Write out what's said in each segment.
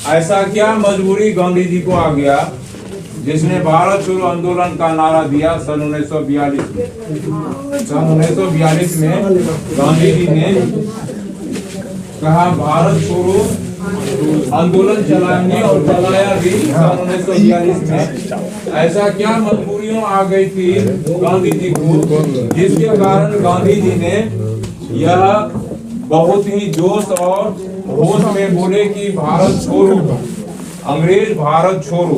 ऐसा क्या मजबूरी गांधी जी को आ गया जिसने भारत छोड़ो आंदोलन का नारा दिया सन 1942 में। सन 1942 में गांधी जी ने कहा भारत छोड़ो आंदोलन चलाएंगे और चलाया भी सन 1942 में। ऐसा क्या मजबूरियों आ गई थी गांधी जी को जिसके कारण गांधी जी ने यह बहुत ही जोश और होश में बोले कि भारत छोड़ो, अंग्रेज भारत छोड़ो।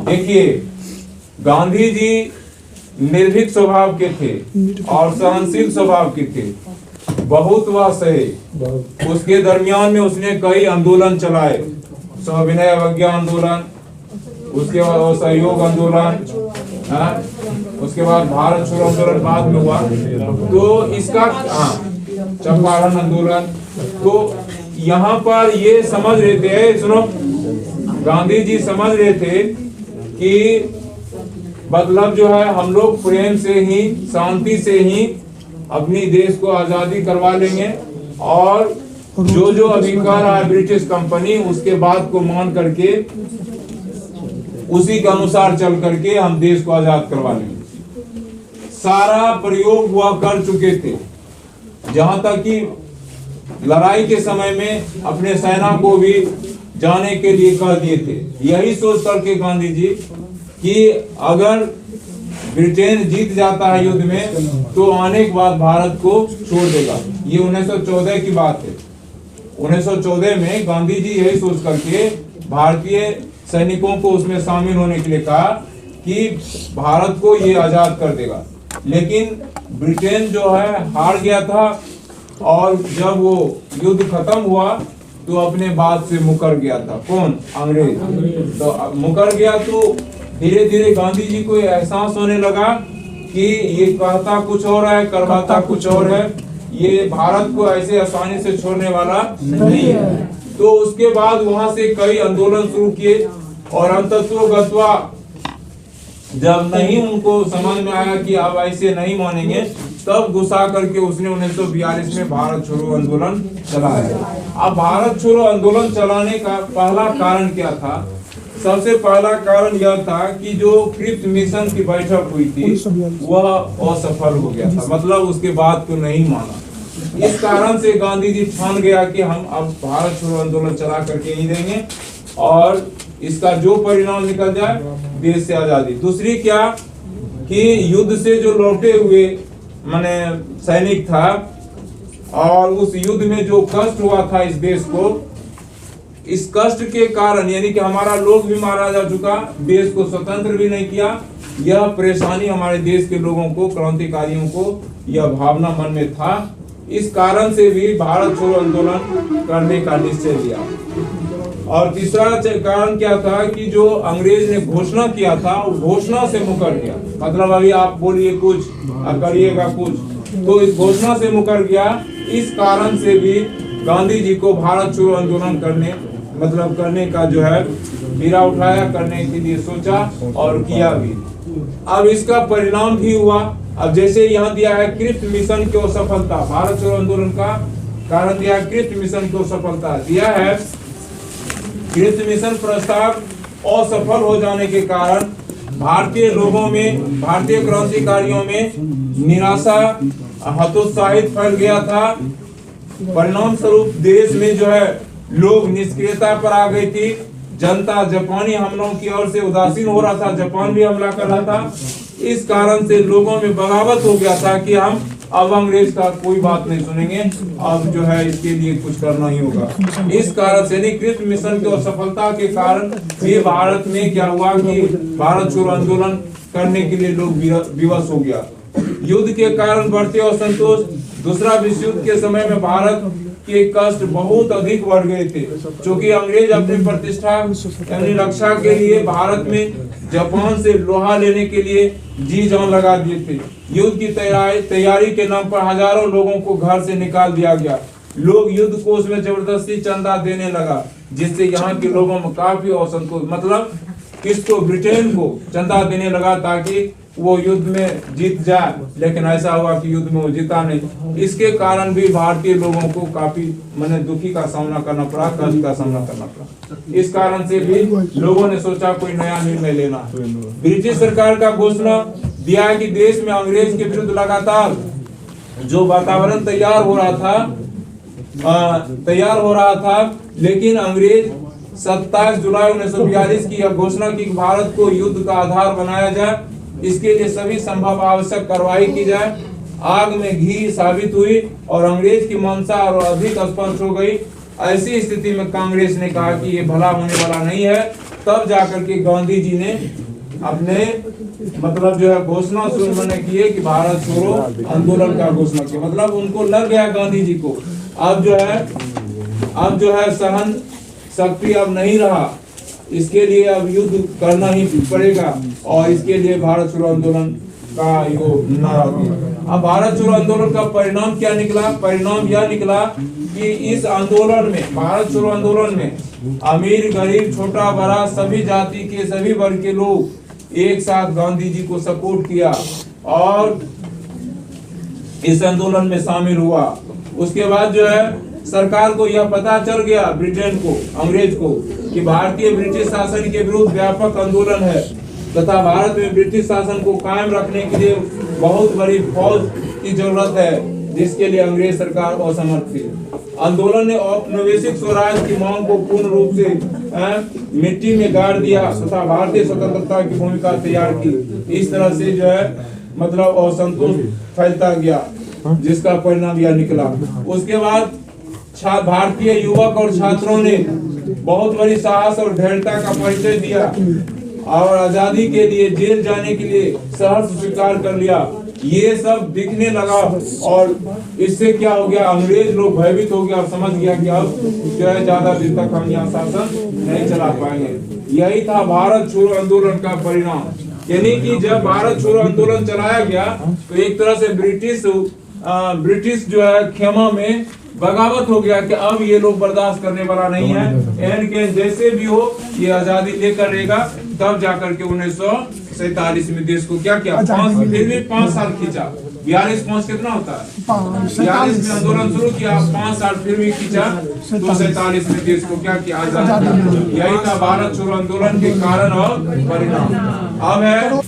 देखिए, गांधी जी निर्भीक स्वभाव के थे और सहनशील स्वभाव के थे, बहुत वह सहे। उसके दरमियान में उसने कई आंदोलन चलाए, सविनय अवज्ञा आंदोलन, उसके बाद सहयोग आंदोलन, उसके बाद भारत छोड़ो आंदोलन बाद में हुआ। तो इसका चंपारण आंदोलन। तो यहाँ पर ये समझ रहे थे, सुनो, गांधी जी समझ रहे थे कि मतलब जो है हम लोग प्रेम से ही, शांति से ही अपनी देश को आजादी करवा लेंगे और जो जो अधिकार है ब्रिटिश कंपनी उसके बात को मान करके उसी के अनुसार चल करके हम देश को आजाद करवा लेंगे। सारा प्रयोग हुआ कर चुके थे, जहां तक कि लड़ाई के समय में अपने सेना को भी जाने के लिए कह दिए थे। यही सोच करके गांधी जी कि अगर ब्रिटेन जीत जाता है युद्ध में तो आने के बाद भारत को छोड़ देगा। ये 1914 की बात है। 1914 में गांधी जी यही सोच करके भारतीय सैनिकों को उसमें शामिल होने के लिए कहा कि भारत को ये आजाद कर देगा। लेकिन ब्रिटेन जो है हार गया था और जब वो युद्ध खत्म हुआ तो अपने बात से मुकर गया था। कौन? अंग्रेज। तो मुकर गया तो धीरे धीरे गांधी जी को एहसास होने लगा कि ये कहता कुछ और है, करवाता कुछ और है, ये भारत को ऐसे आसानी से छोड़ने वाला नहीं है। तो उसके बाद वहां से कई आंदोलन शुरू किए और अंततोगत्वा जब नहीं उनको समझ में आया कि अब ऐसे नहीं मानेंगे, तब गुस्सा करके उसने 1942 में भारत छोड़ो आंदोलन चलाया। अब भारत छोड़ो आंदोलन चलाने का पहला कारण क्या था? सबसे पहला कारण यह था कि जो क्रिप्स मिशन की बैठक हुई थी वह असफल हो गया था, मतलब उसके बात को नहीं माना। इस कारण से गांधी जी ठान गया कि हम अब भारत छोड़ो आंदोलन चला करके ही देंगे और इसका जो परिणाम निकल जाए देश से आजादी। दूसरी क्या कि युद्ध से जो लौटे हुए माने सैनिक था और उस युद्ध में जो कष्ट हुआ था इस देश को, इस कष्ट के कारण यानी कि हमारा लोग भी मारा जा चुका, देश को स्वतंत्र भी नहीं किया, यह परेशानी हमारे देश के लोगों को, क्रांतिकारियों को यह भावना मन में था। इस कारण से भी भारत छोड़ो आंदोलन करने का निश्चय लिया। और तीसरा कारण क्या था कि जो अंग्रेज ने घोषणा किया था वो घोषणा से मुकर गया, मतलब अभी आप बोलिए कुछ करिएगा कुछ, तो इस घोषणा से मुकर गया। इस कारण से भी गांधी जी को भारत छोड़ो आंदोलन करने का जो है बीड़ा उठाया, करने के लिए सोचा और किया भी। अब इसका परिणाम भी हुआ। अब जैसे यहाँ दिया है क्रिप्स मिशन की असफलता, भारत छोड़ो आंदोलन का कारण दिया है क्रिप्स मिशन की असफलता, दिया है क्रिप्स मिशन प्रस्ताव असफल हो जाने के कारण भारतीय लोगों में, भारतीय क्रांतिकारियों में निराशा, हतोत्साहित फैल गया था। परिणाम स्वरूप देश में जो है लोग निष्क्रियता पर आ गई थी। जनता जापानी हमलों की ओर से उदासीन हो रहा था, जापान भी हमला कर रहा था। इस कारण से लोगों में बगावत हो गया था कि हम अब अंग्रेज का कोई बात नहीं सुनेंगे, अब जो है इसके लिए कुछ करना ही होगा। इस कारण से क्रिप्स मिशन की असफलता के कारण ये भारत में क्या हुआ कि भारत छोड़ो आंदोलन करने के लिए लोग विवश हो गया। युद्ध के कारण बढ़ते असंतोष, दूसरा विश्व युद्ध के समय में भारत के कष्ट बहुत अधिक बढ़ गए थे, क्योंकि अंग्रेज अपनी प्रतिष्ठा यानी रक्षा के लिए भारत में जापान से लोहा लेने के लिए जी जान लगा दिए थे। युद्ध की तैयारी के नाम पर हजारों लोगों को घर से निकाल दिया गया। लोग युद्ध कोष में जबरदस्ती चंदा देने लगा, जिससे यहाँ के लोगों में काफी असंतोष, मतलब किसको? ब्रिटेन को चंदा देने लगा ताकि वो युद्ध में जीत जाए, लेकिन ऐसा हुआ कि युद्ध में वो जीता नहीं। इसके कारण भी भारतीय लोगों को काफी माने दुखी का सामना करना पड़ा, कष्ट का सामना करना पड़ा। इस कारण से भी लोगों ने सोचा कोई नया निर्णय लेना। ब्रिटिश सरकार का घोषणा दिया है कि देश में अंग्रेज के विरुद्ध लगातार जो वातावरण तैयार हो रहा था, लेकिन अंग्रेज 27 जुलाई 1942 की यह घोषणा की भारत को युद्ध का आधार बनाया जाए, इसके लिए सभी संभव आवश्यक कार्रवाई की जाए। आग में घी साबित हुई और अंग्रेज की मंशा और अधिक स्पष्ट हो गई। ऐसी स्थिति में कांग्रेस ने कहा कि ये भला होने वाला नहीं है। तब जाकर के गांधी जी ने अपने मतलब जो है घोषणा शुरू किए कि भारत छोड़ो आंदोलन का घोषणा किया। मतलब उनको लग गया गांधी जी को अब जो है सहन शक्ति अब नहीं रहा, इसके लिए अब युद्ध करना ही पड़ेगा और इसके लिए भारत छोड़ो आंदोलन का यो नारा दिया। अब भारत छोड़ो आंदोलन का परिणाम क्या निकला? परिणाम यह निकला कि इस आंदोलन में, भारत छोड़ो आंदोलन में अमीर गरीब छोटा बड़ा सभी जाति के सभी वर्ग के लोग एक साथ गांधी जी को सपोर्ट किया और इस आंदोलन में शामिल हुआ। उसके बाद जो है सरकार को यह पता चल गया, ब्रिटेन को, अंग्रेज को, कि भारतीय ब्रिटिश शासन के विरुद्ध व्यापक आंदोलन है तथा भारत में ब्रिटिश शासन को कायम रखने के लिए बहुत बड़ी फौज की जरूरत है, जिसके लिए अंग्रेज सरकार असमर्थ थी। आंदोलन ने औपनिवेशिक स्वराज की मांग को पूर्ण रूप से मिट्टी में गाड़ दिया तथा भारतीय स्वतंत्रता की भूमिका तैयार की। इस तरह से जो है मतलब असंतोष फैलता गया, जिसका परिणाम यह निकला। उसके बाद भारतीय युवक और छात्रों ने बहुत बड़ी साहस और धैर्यता का परिचय दिया और आजादी के लिए जेल जाने के लिए सहर्ष स्वीकार कर लिया। ये सब दिखने लगा और इससे क्या हो गया, अंग्रेज लोग भयभीत हो गया और समझ गया कि अब जो है ज्यादा दिन तक हम यहाँ शासन नहीं चला पाएंगे। यही था भारत छोड़ो आंदोलन का परिणाम। यानी कि जब भारत छोड़ो आंदोलन चलाया गया तो एक तरह से ब्रिटिश जो है खेमा में बगावत हो गया कि अब ये लोग बर्दाश्त करने वाला नहीं है, एंड के जैसे भी हो ये आजादी लेकर रहेगा। तब जाकर के 1947 में देश को क्या किया, फिर भी 5 साल खींचा। 42 कितना होता है, 42 में आंदोलन शुरू किया, 5 साल फिर भी खींचा, तो 47 में देश को क्या किया, आजादी। यही था भारत छोड़ो आंदोलन के कारण और परिणाम। अब है